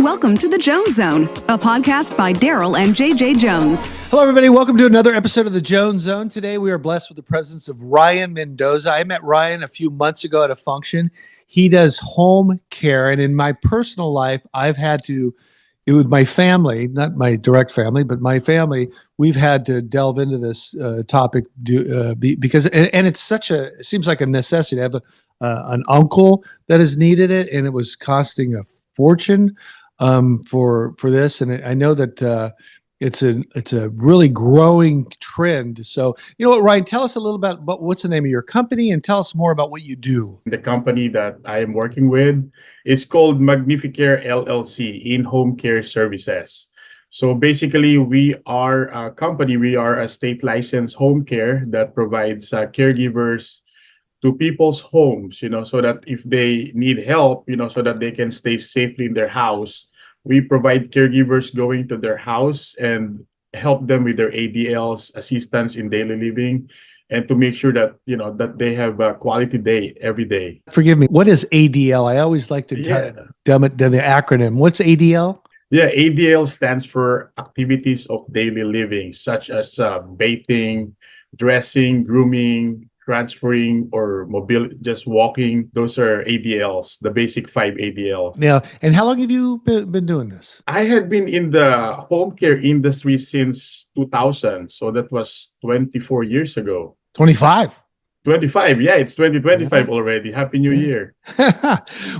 Welcome to the Jones Zone, a podcast by Darryl and JJ Jones. Hello, everybody. Welcome to another episode of the Jones Zone. Today, we are blessed with the presence of Ryan Mendoza. I met Ryan a few months ago at a function. He does home care, and in my personal life, I've had to, with my family, not my direct family, but my family, we've had to delve into this topic because, and it's it seems like a necessity. I have an uncle that has needed it, and it was costing a fortune for this, and I know that it's a really growing trend. So, you know what, Ryan, tell us a little about what's the name of your company, and tell us more about what you do. The company that I am working with is called Magnificare LLC, In-Home Care Services. So basically, we are a company. We are a state licensed home care that provides caregivers to people's homes, so that if they need help, so that they can stay safely in their house. We provide caregivers going to their house and help them with their ADLs, assistance in daily living, and to make sure that that they have a quality day every day. Forgive me. What is ADL? I always like to dumb it down, the acronym. What's ADL? Yeah, ADL stands for activities of daily living, such as bathing, dressing, grooming, transferring, or mobility, just walking. Those are ADLs, the basic 5 ADL. Yeah. And how long have you been doing this? I had been in the home care industry since 2000. So that was 24 years ago. 25. 25. Yeah, it's 2025 already. Happy New Year.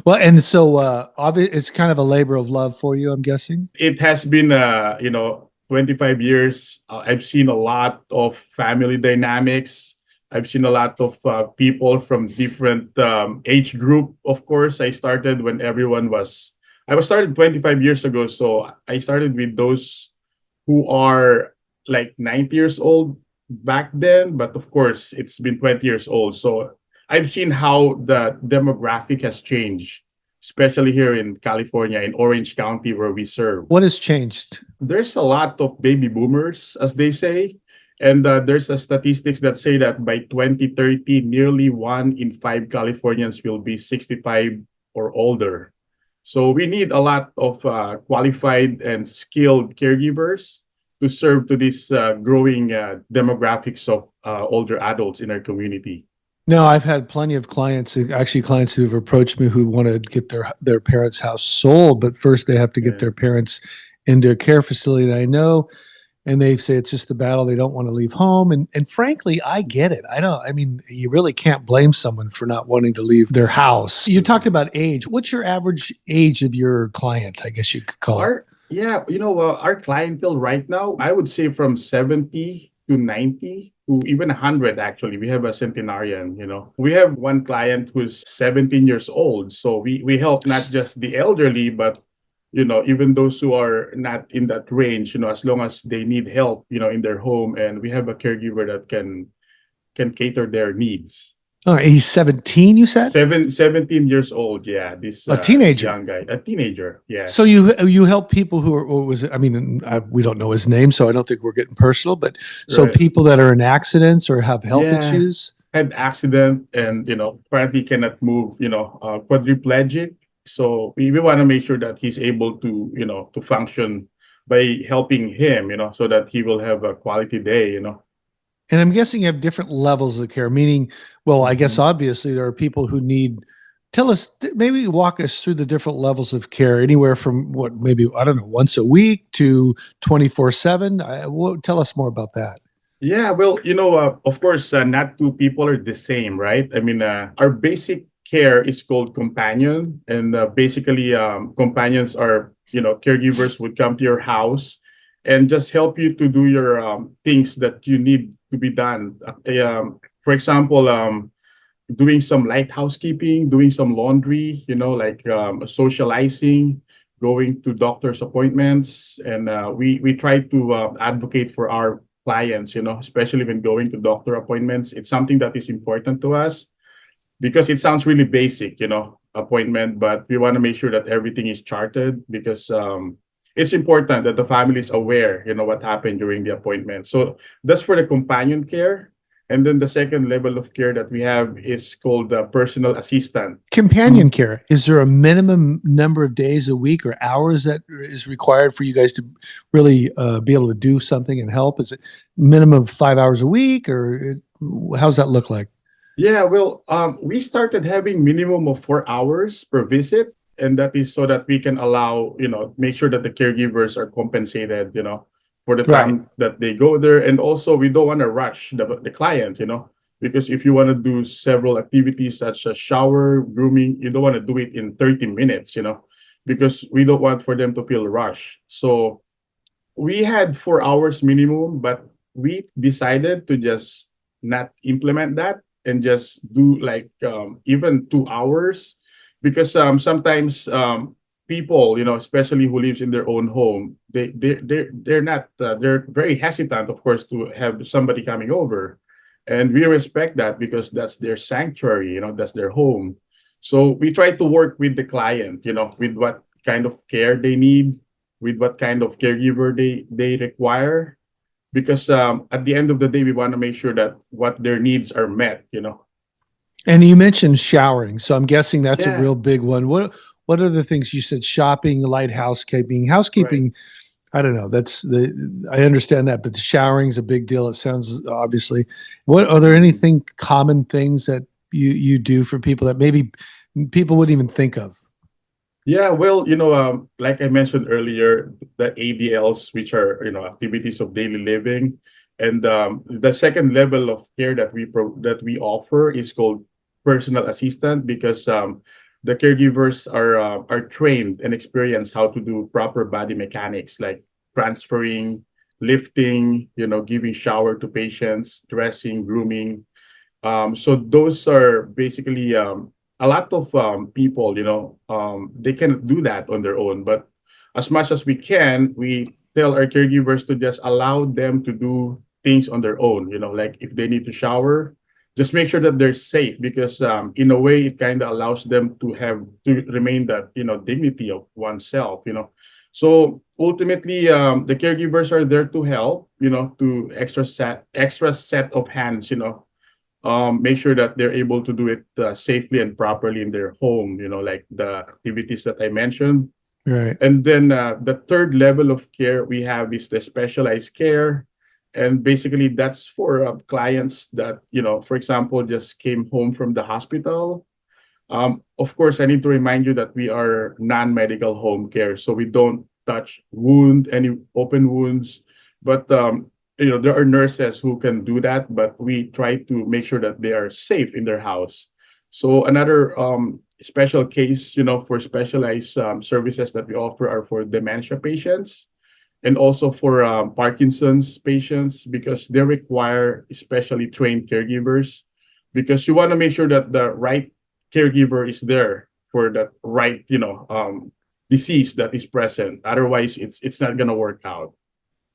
Well, and so it's kind of a labor of love for you, I'm guessing. It has been, 25 years. I've seen a lot of family dynamics. I've seen a lot of people from different age group. Of course, I started when I was started 25 years ago. So I started with those who are like 90 years old back then. But of course, it's been 20 years old. So I've seen how the demographic has changed, especially here in California, in Orange County, where we serve. What has changed? There's a lot of baby boomers, as they say. And there's a statistics that say that by 2030, nearly 1 in 5 Californians will be 65 or older. So we need a lot of qualified and skilled caregivers to serve to this growing demographics of older adults in our community. No, I've had plenty of clients who have approached me who want to get their parents' house sold, but first they have to get their parents into a care facility. And I know, and they say it's just a battle. They don't want to leave home. And frankly, I get it. You really can't blame someone for not wanting to leave their house. You talked about age. What's your average age of your client, I guess you could call it? Yeah, our clientele right now, I would say from 70 to 90 to even 100, actually. We have a centenarian, We have one client who's 17 years old. So we help not just the elderly, but even those who are not in that range, as long as they need help, in their home, and we have a caregiver that can cater their needs. Oh, he's 17, you said? 17 years old, yeah. This a teenager, young guy, a teenager, yeah. So you help people who are, we don't know his name, so I don't think we're getting personal, but so people that are in accidents or have health issues? Had accident and, apparently cannot move, quadriplegic. So we want to make sure that he's able to, to function by helping him, so that he will have a quality day, And I'm guessing you have different levels of care, meaning, well, I guess obviously there are people who need, maybe walk us through the different levels of care, anywhere from once a week to 24/7. Tell us more about that. Yeah, well, of course, not two people are the same, right? I mean, our basic care is called companion, and basically companions are caregivers would come to your house and just help you to do your things that you need to be done. For example, doing some light housekeeping, doing some laundry, like socializing, going to doctor's appointments, and we try to advocate for our clients, especially when going to doctor appointments. It's something that is important to us, because it sounds really basic, appointment, but we want to make sure that everything is charted, because it's important that the family is aware, what happened during the appointment. So that's for the companion care. And then the second level of care that we have is called personal assistant. Companion care. Is there a minimum number of days a week or hours that is required for you guys to really be able to do something and help? Is it minimum of 5 hours a week, or how's that look like? Yeah, well, we started having minimum of 4 hours per visit, and that is so that we can allow, make sure that the caregivers are compensated, for the Right. time that they go there. And also, we don't want to rush the client, because if you want to do several activities such as shower, grooming, you don't want to do it in 30 minutes, because we don't want for them to feel rushed. So we had 4 hours minimum, but we decided to just not implement that and just do like even 2 hours, because sometimes people, especially who lives in their own home, they're not they're very hesitant, of course, to have somebody coming over, and we respect that because that's their sanctuary, that's their home. So we try to work with the client, with what kind of care they need, with what kind of caregiver they require, because at the end of the day we want to make sure that what their needs are met. And you mentioned showering, so I'm guessing that's a Yeah, real big one. What are the things you said? Shopping, light housekeeping, right. housekeeping. I don't know. I understand that, but the showering's a big deal. It sounds obviously. What are there Mhm. anything common things that you do for people that maybe people wouldn't even think of? Yeah, well, like I mentioned earlier, the ADLs, which are, activities of daily living, and the second level of care that we offer is called personal assistant, because the caregivers are trained and experienced how to do proper body mechanics, like transferring, lifting, giving shower to patients, dressing, grooming. So those are basically a lot of people, they cannot do that on their own. But as much as we can, we tell our caregivers to just allow them to do things on their own. Like if they need to shower, just make sure that they're safe, because in a way it kind of allows them to remain that dignity of oneself. So ultimately, the caregivers are there to help, to extra set of hands, make sure that they're able to do it safely and properly in their home, like the activities that I mentioned. Right. And then the third level of care we have is the specialized care. And basically, that's for clients that, for example, just came home from the hospital. Of course, I need to remind you that we are non-medical home care, so we don't touch any open wounds. But there are nurses who can do that, but we try to make sure that they are safe in their house. So another special case, for specialized services that we offer are for dementia patients, and also for Parkinson's patients, because they require especially trained caregivers, because you want to make sure that the right caregiver is there for the right disease that is present. Otherwise, it's not gonna work out.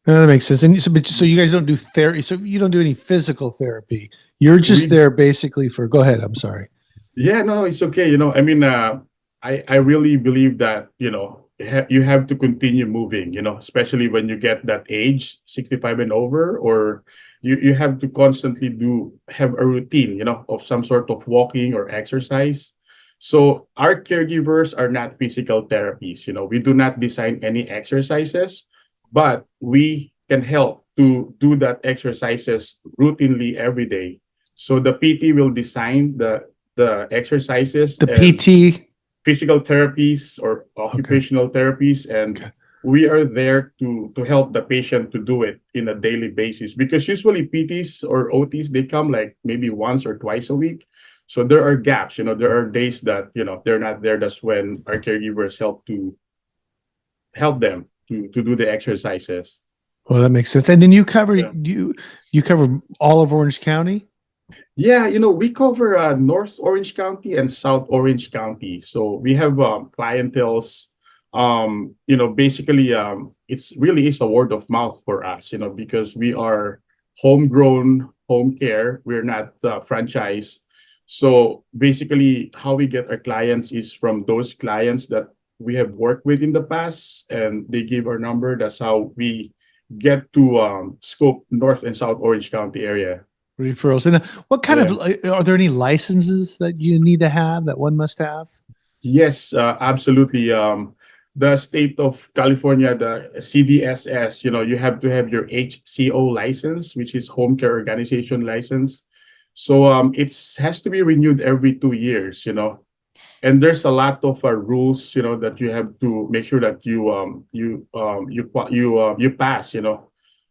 No, that makes sense. And so you guys don't do therapy. So you don't do any physical therapy. You're just We there basically for. Go ahead. I'm sorry. Yeah, no, it's okay. I mean, I really believe that, you have to continue moving, especially when you get that age, 65 and over, or you have to constantly have a routine, of some sort of walking or exercise. So our caregivers are not physical therapies, we do not design any exercises, but we can help to do that exercises routinely every day. So the PT will design the exercises The and PT. physical therapies or Okay. occupational therapies, and Okay. we are there to help the patient to do it in a daily basis, because usually PTs or OTs, they come like maybe once or twice a week. So there are gaps, there are days that they're not there. That's when our caregivers help them to do the exercises. Well, that makes sense. And then Yeah. you cover all of Orange County. Yeah, we cover North Orange County and South Orange County. So we have clientels. Basically, it's really is a word of mouth for us. Because we are homegrown home care. We're not franchise. So basically, how we get our clients is from those clients that we have worked with in the past, and they give our number. That's how we get to scope North and South Orange County area. referrals. And what kind Yeah. of are there any licenses that you need to have that one must have? Yes, absolutely. The state of California, the CDSS, you have to have your HCO license, which is Home Care Organization license. So it has to be renewed every 2 years. And there's a lot of rules, that you have to make sure that you pass.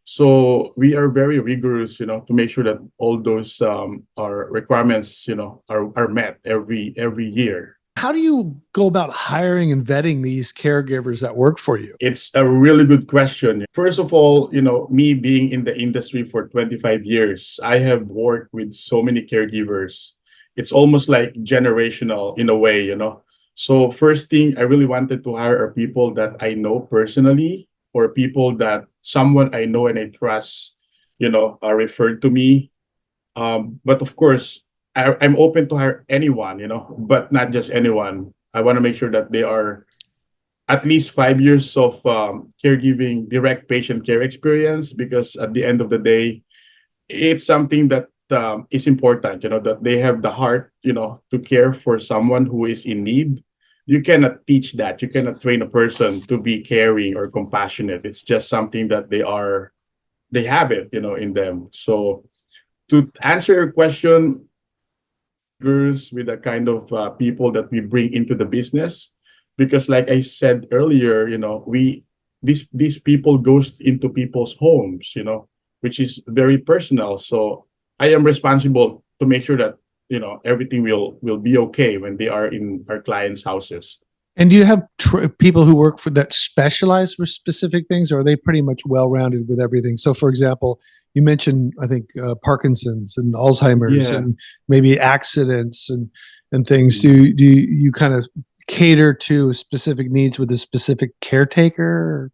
So we are very rigorous, to make sure that all those are requirements, are met every year. How do you go about hiring and vetting these caregivers that work for you? It's a really good question. First of all, me being in the industry for 25 years, I have worked with so many caregivers. It's almost like generational in a way. So first thing I really wanted to hire are people that I know personally, or people that someone I know and I trust, are referred to me. But of course, I'm open to hire anyone, but not just anyone. I want to make sure that they are at least 5 years of caregiving, direct patient care experience, because at the end of the day, it's something that is important, that they have the heart, to care for someone who is in need. You cannot teach that. You cannot train a person to be caring or compassionate. It's just something that they have it, in them. So to answer your question, with the kind of people that we bring into the business, because like I said earlier, these people goes into people's homes, which is very personal. So I am responsible to make sure that everything will be okay when they are in our clients' houses. And do you have people who work for that specialize for specific things, or are they pretty much well-rounded with everything? So, for example, you mentioned, I think, Parkinson's and Alzheimer's Yeah. and maybe accidents and things. Mm. Do you kind of cater to specific needs with a specific caretaker?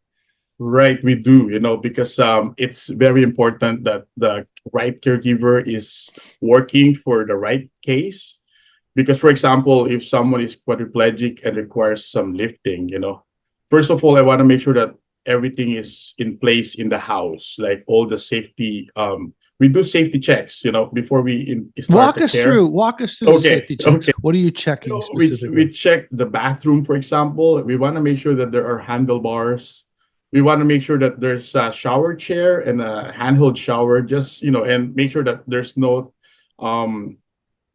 Right, we do, because it's very important that the right caregiver is working for the right case. Because, for example, if someone is quadriplegic and requires some lifting, first of all, I want to make sure that everything is in place in the house, like all the safety. We do safety checks, before we start the care. Walk us through the Okay, safety checks. okay. What are you checking We specifically? check the bathroom, for example. We want to make sure that there are handlebars. We want to make sure that there's a shower chair and a handheld shower, just and make sure that there's no um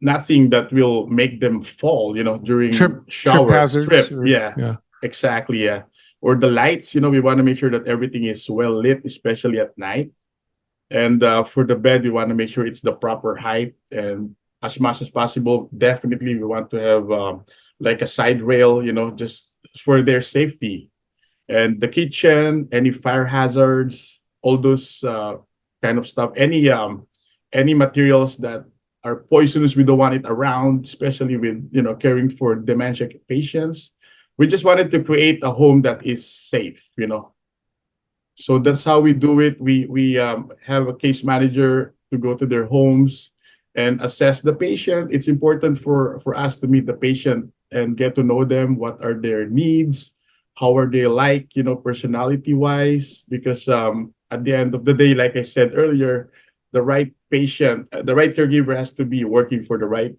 nothing that will make them fall, during Trip shower hazards, trip. or Yeah, yeah. exactly. Yeah. Or the lights, we want to make sure that everything is well lit, especially at night. And for the bed, we want to make sure it's the proper height, and as much as possible, definitely we want to have like a side rail, just for their safety. And the kitchen, any fire hazards, all those kind of stuff, any materials that are poisonous, we don't want it around, especially with caring for dementia patients. We just wanted to create a home that is safe. So that's how we do it. We have a case manager to go to their homes and assess the patient. It's important for us to meet the patient and get to know them. What are their needs? How are they like, personality wise? Because at the end of the day, like I said earlier, the right patient, the right caregiver has to be working for the right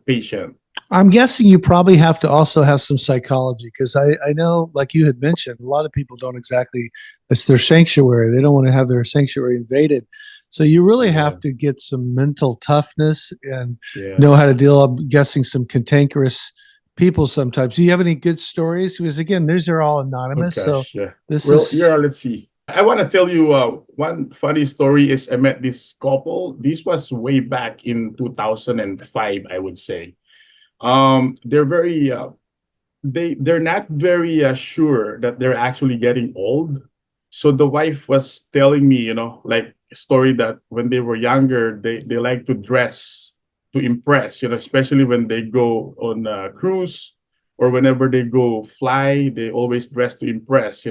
patient. I'm guessing you probably have to also have some psychology, because I know, like you had mentioned, a lot of people don't exactly, it's their sanctuary. They don't want to have their sanctuary invaded. So you really Yeah, have to get some mental toughness and yeah. know how to deal, I'm guessing, some cantankerous people sometimes. Do you have any good stories? Because again, these are all Oh anonymous. So gosh, yeah. this Well, is, yeah, let's see. I want to tell you one funny story is I met this couple. This was way back in 2005, I would say. They're very they're not very sure that they're actually getting old. So the wife was telling me, like a story that when they were younger, they like to dress to impress, especially when they go on a cruise or whenever they go fly, they always dress to impress.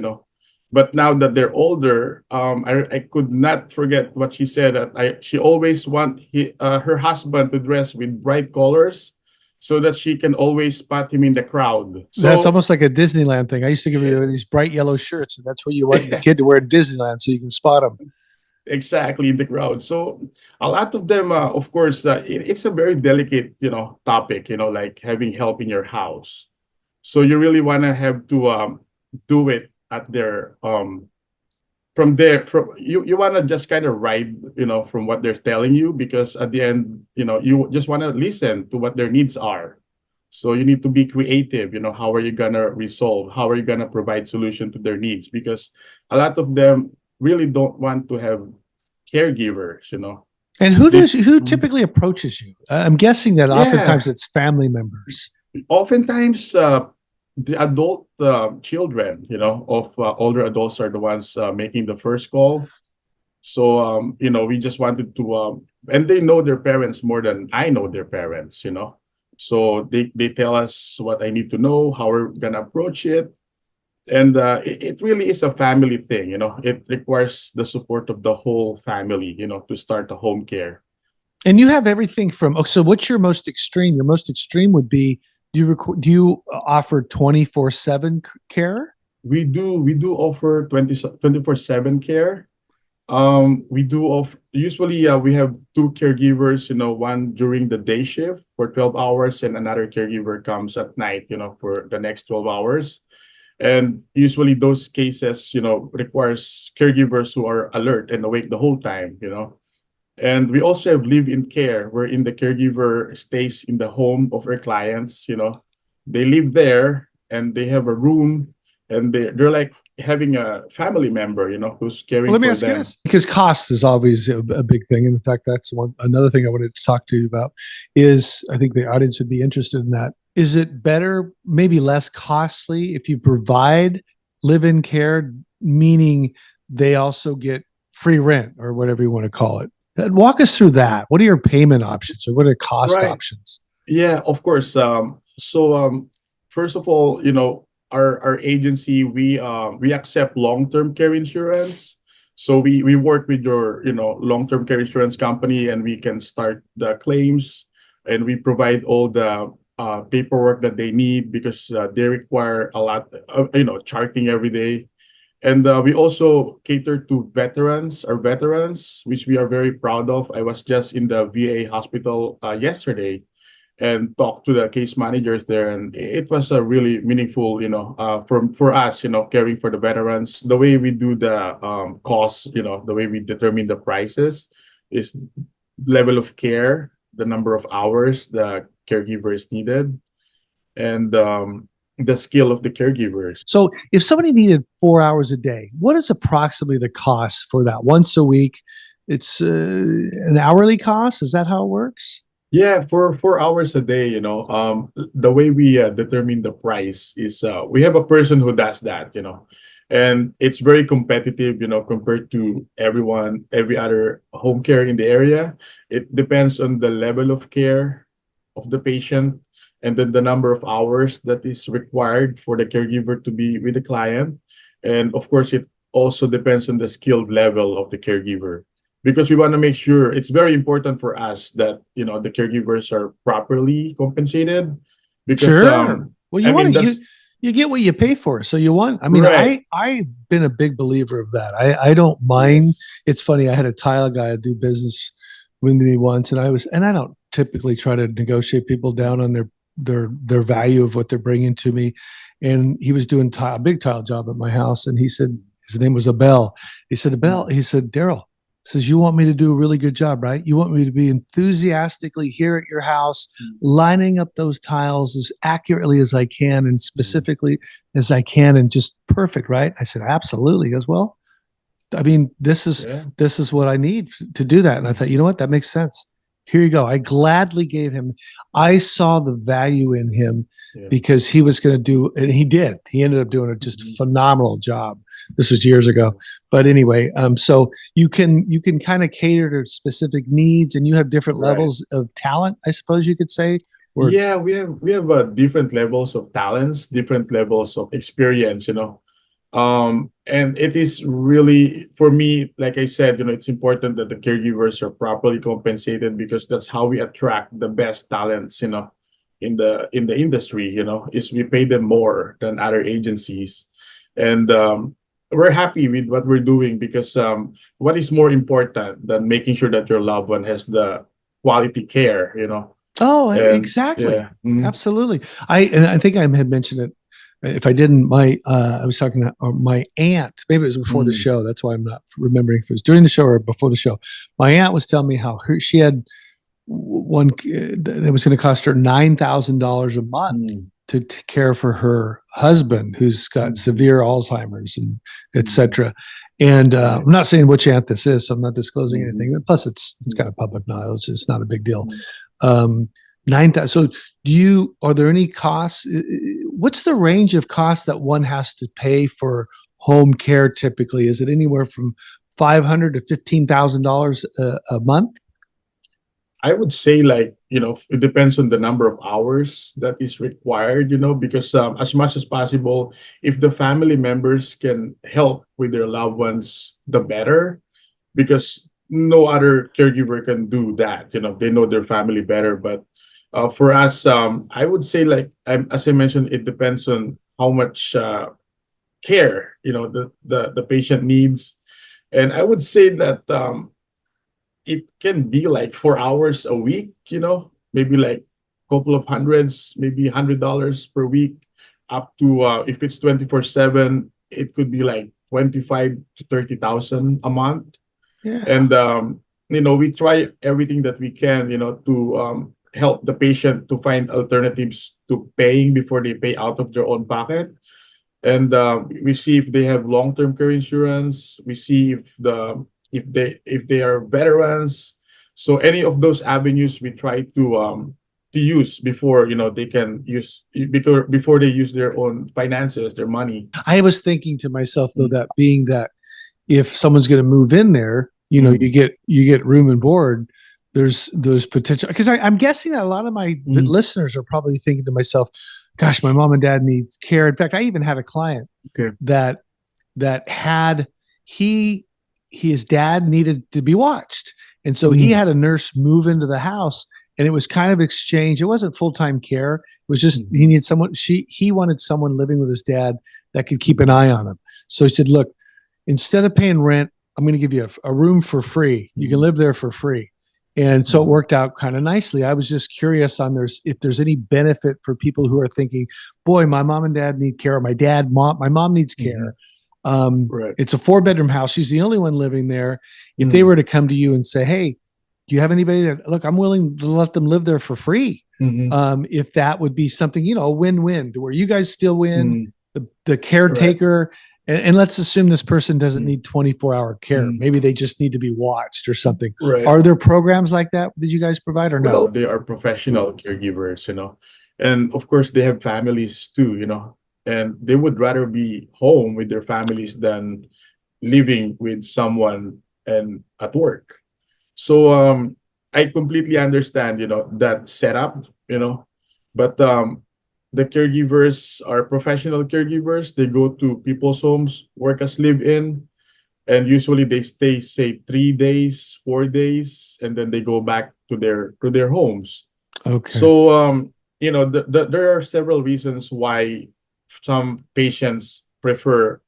But now that they're older, I could not forget what she said, that she always want her husband to dress with bright colors so that she can always spot him in the crowd. that's So almost like a Disneyland thing. I used to give you these bright yellow shirts, and that's what you want your kid to wear at Disneyland so you can spot them. exactly in the crowd. So a lot of them, of course, it's a very delicate, topic, like having help in your house. So you really want to have to do it at their from there. From you want to just kind of ride, from what they're telling you, because at the end, you just want to listen to what their needs are. So you need to be creative. How are you gonna resolve? How are you gonna provide solution to their needs? Because a lot of them really don't want to have caregivers. And They who typically approaches you? I'm guessing that Yeah, oftentimes it's family members. oftentimes the adult children, of older adults are the ones making the first call. So we just wanted to and they know their parents more than I know their parents. So they tell us what I need to know, how we're gonna approach it. And it really is a family thing. It requires the support of the whole family, to start the home care. And you have everything from, so what's your most extreme? Your most extreme would be, do you offer 24/7 care? We do offer 24/7 care. We do usually we have two caregivers, one during the day shift for 12 hours and another caregiver comes at night, for the next 12 hours. And usually those cases, requires caregivers who are alert and awake the whole time. And we also have live-in care wherein the caregiver stays in the home of our clients. They live there and they have a room and they're like having a family member, who's Well, caring let me for ask you them. this, because cost is always a big thing. And in fact, that's another thing I wanted to talk to you about is, I think the audience would be interested in that. Is it better, maybe less costly, if you provide live-in care, meaning they also get free rent or whatever you want to call it? Walk us through that. What are your payment options or what are cost Right. options? Yeah, of course. So first of all, our agency, we accept long-term care insurance. So we work with your long-term care insurance company, and we can start the claims, and we provide all the paperwork that they need because they require a lot, charting every day. And we also cater to our veterans, which we are very proud of. I was just in the VA hospital yesterday and talked to the case managers there, and it was a really meaningful, for us, caring for the veterans. The way we do the costs, the way we determine the prices is level of care, the number of hours the caregiver is needed, and the skill of the caregivers. So if somebody needed 4 hours a day, what is approximately the cost for that once a week? It's an hourly cost. Is that how it works? Yeah, for 4 hours a day, the way we determine the price is we have a person who does that. And it's very competitive, compared to every other home care in the area. It depends on the level of care of the patient and then the number of hours that is required for the caregiver to be with the client. And of course, it also depends on the skilled level of the caregiver because we want to make sure it's very important for us that the caregivers are properly compensated because Sure. Well, I you want mean to you that's you get what you pay for. So you want. I mean, right. I've been a big believer of that. I don't mind. Yes. It's funny. I had a tile guy do business with me once, and I don't typically try to negotiate people down on their value of what they're bringing to me. And he was doing a big tile job at my house, and he said his name was Abel. He said, Abel. He said, Darryl, says, you want me to do a really good job, right? You want me to be enthusiastically here at your house, lining up those tiles as accurately as I can and specifically as I can and just perfect, right? I said, absolutely. He goes, well, I mean, Yeah. this is what I need to do that. And I thought, you know what? That makes sense. Here you go. I gladly gave him. I saw the value in him Yeah. because he was going to do, and he did. He ended up doing a just phenomenal job. This was years ago, but anyway, so you can kind of cater to specific needs, and you have different Right. levels of talent, I suppose you could say. Or Yeah, we have different levels of talents, different levels of experience. And it is really for me, like I said, it's important that the caregivers are properly compensated because that's how we attract the best talents, in the industry, is we pay them more than other agencies. And we're happy with what we're doing because what is more important than making sure that your loved one has the quality care, Oh, and exactly. yeah. Mhm. Absolutely. I think I had mentioned it. If I didn't, I was talking to my aunt. Maybe it was before the Mm. show. That's why I'm not remembering if it was during the show or before the show. My aunt was telling me how she had one that was going to cost her $9,000 a month Mm. to care for her husband, who's got Mm. severe Alzheimer's and Mm. etc. And Right. I'm not saying which aunt this is, so I'm not disclosing Mhm. anything. Plus, it's kind of public knowledge. It's not a big deal. Mm. Um, 9,000. So, are there any costs? What's the range of costs that one has to pay for home care typically? Is it anywhere from 500 to $15,000 a month? I would say, like, it depends on the number of hours that is required, because as much as possible, if the family members can help with their loved ones, the better, because no other caregiver can do that. They know their family better. But for us, I would say, like, as I mentioned, it depends on how much care, the patient needs. And I would say that it can be like 4 hours a week, maybe like a couple of hundreds, maybe $100 per week, up to if it's 24/7, it could be like 25 to 30,000 a month. Yeah. And we try everything that we can, to help the patient to find alternatives to paying before they pay out of their own pocket. And we see if they have long-term care insurance. We see if they are veterans. So any of those avenues we try to use before they can use, before they use their own finances, their money. I was thinking to myself though, Mm. that being that if someone's going to move in there, Mm. you get room and board. There's potential because I'm guessing that a lot of my Mm. listeners are probably thinking to myself, "Gosh, my mom and dad need care." In fact, I even had a client Okay. that had he his dad needed to be watched, and so he Mm. had a nurse move into the house, and it was kind of exchange. It wasn't full-time care. It was just he Mhm. needed someone. He wanted someone living with his dad that could keep an eye on him. So he said, "Look, instead of paying rent, I'm going to give you a room for free. You can Mhm. live there for free." And so it Mhm. worked out kind of nicely. I was just curious on if there's any benefit for people who are thinking, boy, my mom and dad need care. My mom needs Mhm. care. Right. It's a 4-bedroom house. She's the only one living there. If they Mm. were to come to you and say, hey, do you have anybody that, look, I'm willing to let them live there for free. Mhm. If that would be something, a win-win to where you guys still win, Mm. the Right. caretaker, and let's assume this person doesn't Mm. need 24-hour care. Mm. Maybe they just need to be watched or something. Right. Are there programs like that that you guys provide or Well, no? they are professional caregivers, and of course they have families too, and they would rather be home with their families than living with someone and at work. So I completely understand, that setup, but the caregivers are professional caregivers. They go to people's homes, work as live-in, and usually they stay, say, 3 days, 4 days, and then they go back to their homes. Okay. So there are several reasons why some patients prefer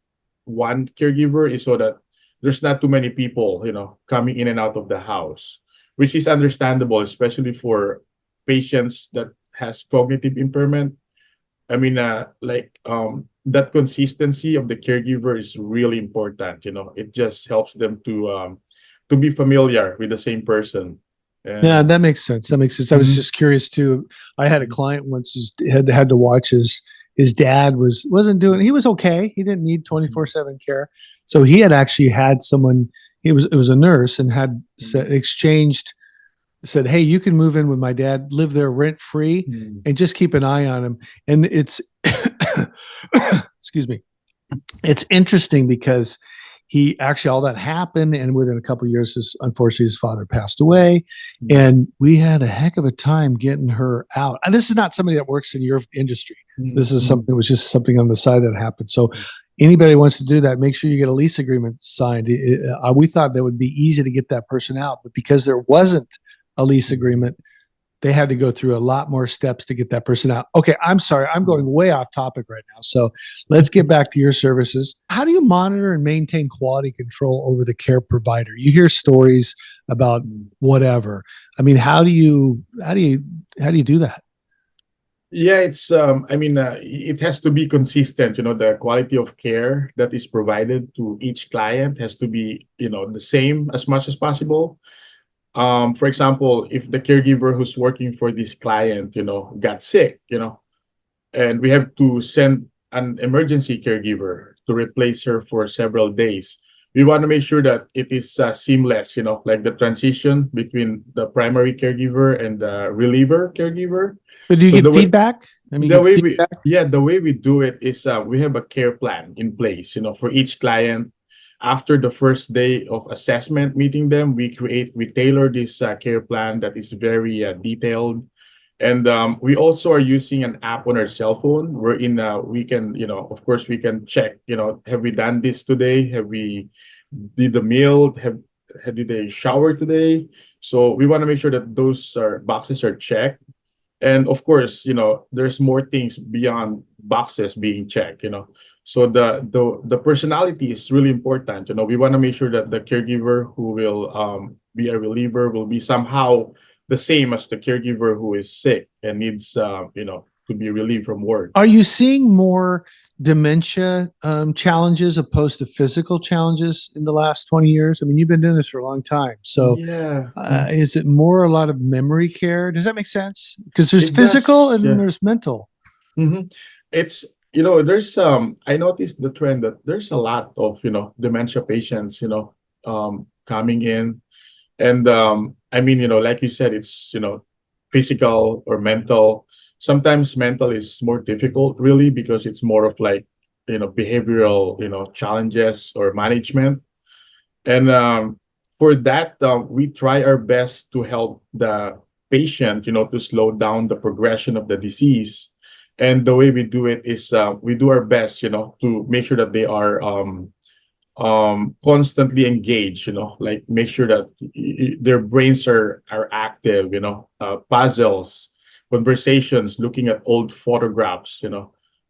one caregiver, is so that there's not too many people coming in and out of the house, which is understandable, especially for patients that has cognitive impairment. I mean, that consistency of the caregiver is really important. It just helps them to be familiar with the same person. Yeah, And that makes sense. That makes sense. I was Mhm. just curious too. I had a Mhm. client once who had to watch his dad wasn't doing. He was okay. He didn't need 24/7 care. So he had actually had someone. It was a nurse and had exchanged, said, "Hey, you can move in with my dad, live there rent free, Mhm. and just keep an eye on him." And it's excuse me. It's interesting because he actually all that happened, and within a couple of years, unfortunately his father passed away, Mhm. and we had a heck of a time getting her out. And this is not somebody that works in your industry. This is Mhm. something. It was just something on the side that happened. So anybody who wants to do that, make sure you get a lease agreement signed. We thought that would be easy to get that person out, but because there wasn't a lease Mhm. agreement, they had to go through a lot more steps to get that person out. Okay, I'm sorry. I'm going way off topic right now. So let's get back to your services. How do you monitor and maintain quality control over the care provider? You hear stories about whatever. I mean, how do you do that? Yeah, it's I mean, it has to be consistent. The quality of care that is provided to each client has to be, the same as much as possible. For example, if the caregiver who's working for this client, got sick, and we have to send an emergency caregiver to replace her for several days. We want to make sure that it is seamless, like the transition between the primary caregiver and the reliever caregiver. But do you So get feedback? I mean, you the get way we feedback. yeah, the way we do it is we have a care plan in place, for each client. After the first day of assessment, meeting them, we tailor this care plan that is very detailed. And we also are using an app on our cell phone wherein we can, of course, we can check, have we done this today? Have we did the meal? Did they shower today? So we want to make sure that those boxes are checked. And of course, there's more things beyond boxes being checked. So the personality is really important. We want to make sure that the caregiver who will be a reliever will be somehow the same as the caregiver who is sick and needs to be relieved from work. Are you seeing more dementia challenges opposed to physical challenges in the last 20 years? I mean, you've been doing this for a long time. So Yeah, is it more a lot of memory care? Does that make sense? Because there's it physical does. and then Yeah. there's mental. hmm It's there's I noticed the trend that there's a lot of dementia patients coming in. And I mean, like you said, it's physical or mental. Sometimes mental is more difficult, really, because it's more of like behavioral challenges or management. And for that, we try our best to help the patient, to slow down the progression of the disease. And the way we do it is we do our best, to make sure that they are constantly engaged, like make sure that their brains are active, puzzles, conversations, looking at old photographs,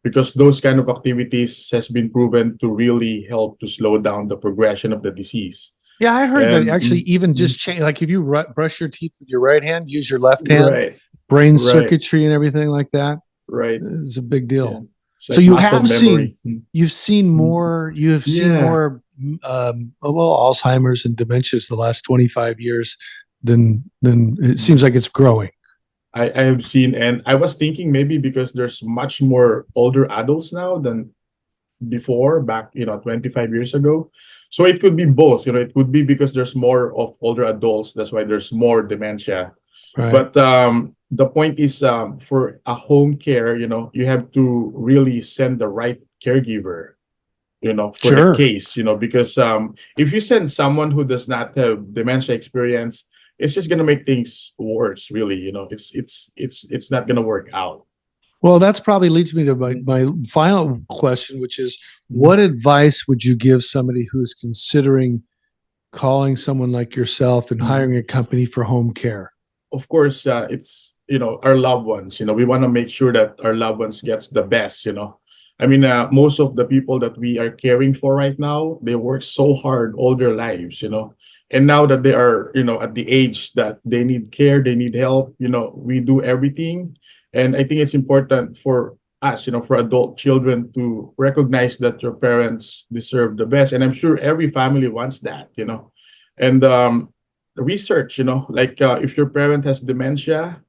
because those kind of activities has been proven to really help to slow down the progression of the disease. Yeah, I heard that And actually even just change, like if you brush your teeth with your right hand, use your left hand, right, brain right, circuitry and everything like that right. is a big Yeah. deal. It's So like you muscle have seen, memory. Yeah. more, well, Alzheimer's and dementias the last 25 years than it seems like it's growing. I have seen, and I was thinking maybe because there's much more older adults now than before, back 25 years ago. So it could be both. It could be because there's more of older adults, that's why there's more dementia. Right. But the point is, for a home care, you have to really send the right caregiver, for the Sure. case, because if you send someone who does not have dementia experience, it's just gonna make things worse, really. It's not gonna work out. Well, that's probably leads me to my, Mhm. my final question, which is Mhm. what advice would you give somebody who's considering calling someone like yourself and Mhm. hiring a company for home care? Of course, it's our loved ones. We want to make sure that our loved ones gets the best. I mean, most of the people that we are caring for right now, they work so hard all their lives. And now that they are at the age that they need care, they need help. We do everything, and I think it's important for us, for adult children to recognize that your parents deserve the best, and I'm sure every family wants that. And research, like if your parent has dementia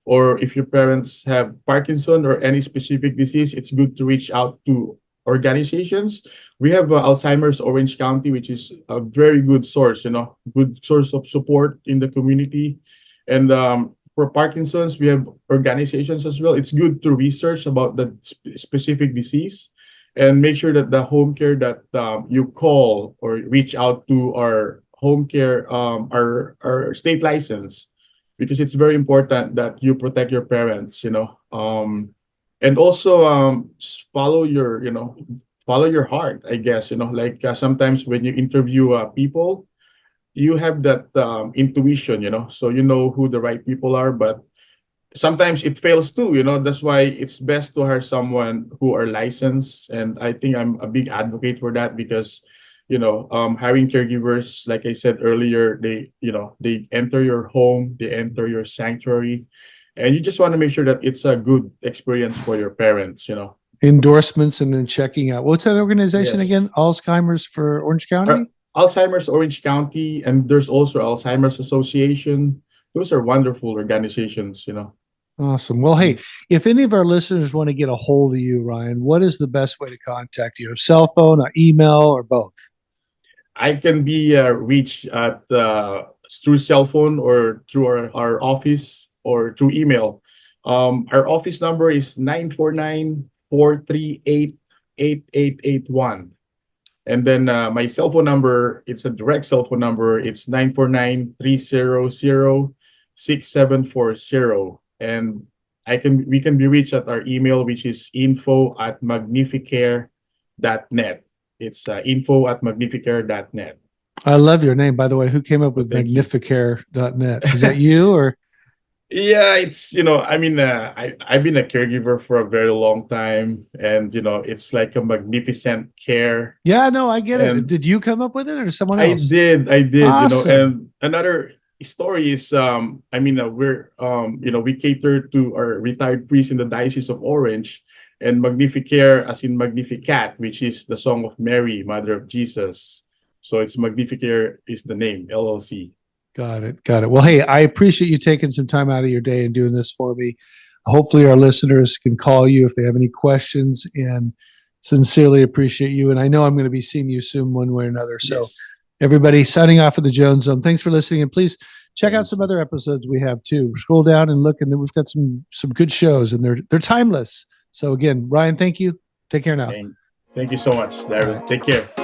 or if your parents have Parkinson or any specific disease, it's good to reach out to organizations. We have Alzheimer's Orange County, which is a very good source, good source of support in the community. And for Parkinson's, we have organizations as well. It's good to research about the specific disease and make sure that the home care that you call or reach out to our home care our state license, because it's very important that you protect your parents, and also follow your follow your heart, I guess. Like sometimes when you interview people, you have that intuition, so you know who the right people are. But sometimes it fails too, that's why it's best to hire someone who are licensed. And I think I'm a big advocate for that because hiring caregivers, like I said earlier, they enter your home, they enter your sanctuary, and you just want to make sure that it's a good experience for your parents. Endorsements and then checking out. What's that organization Yes. again? Alzheimer's for Orange County? Alzheimer's Orange County, and there's also Alzheimer's Association. Those are wonderful organizations. Awesome. Well, hey, if any of our listeners want to get a hold of you, Ryan, what is the best way to contact you? A cell phone, an email, or both? I can be reached at through cell phone or through our office or through email. Our office number is 949-438-8881. And then my cell phone number, it's a direct cell phone number. It's 949-300-6740. And we can be reached at our email, which is info@magnificare.net. It's info@magnificare.net. I love your name, by the way. Who came up with Thank you. magnificare.net? Is that you or? Yeah, I've been a caregiver for a very long time, and it's like a magnificent care. Yeah, no, I get it. And Did you come up with it or someone I else? did, Awesome. and another story is, we cater to our retired priests in the Diocese of Orange, and Magnificare, as in Magnificat, which is the Song of Mary, Mother of Jesus. So it's Magnificare is the name, LLC. Got it. Well, hey, I appreciate you taking some time out of your day and doing this for me. Hopefully our listeners can call you if they have any questions, and sincerely appreciate you. And I know I'm going to be seeing you soon one way or another. So Yes. everybody, signing off of the Jones Zone. Thanks for listening. And please check out some other episodes we have too. Scroll down and look, and then we've got some good shows, and they're timeless. So again, Ryan, thank you. Take care now. Thank you so much, Darryl. Take care.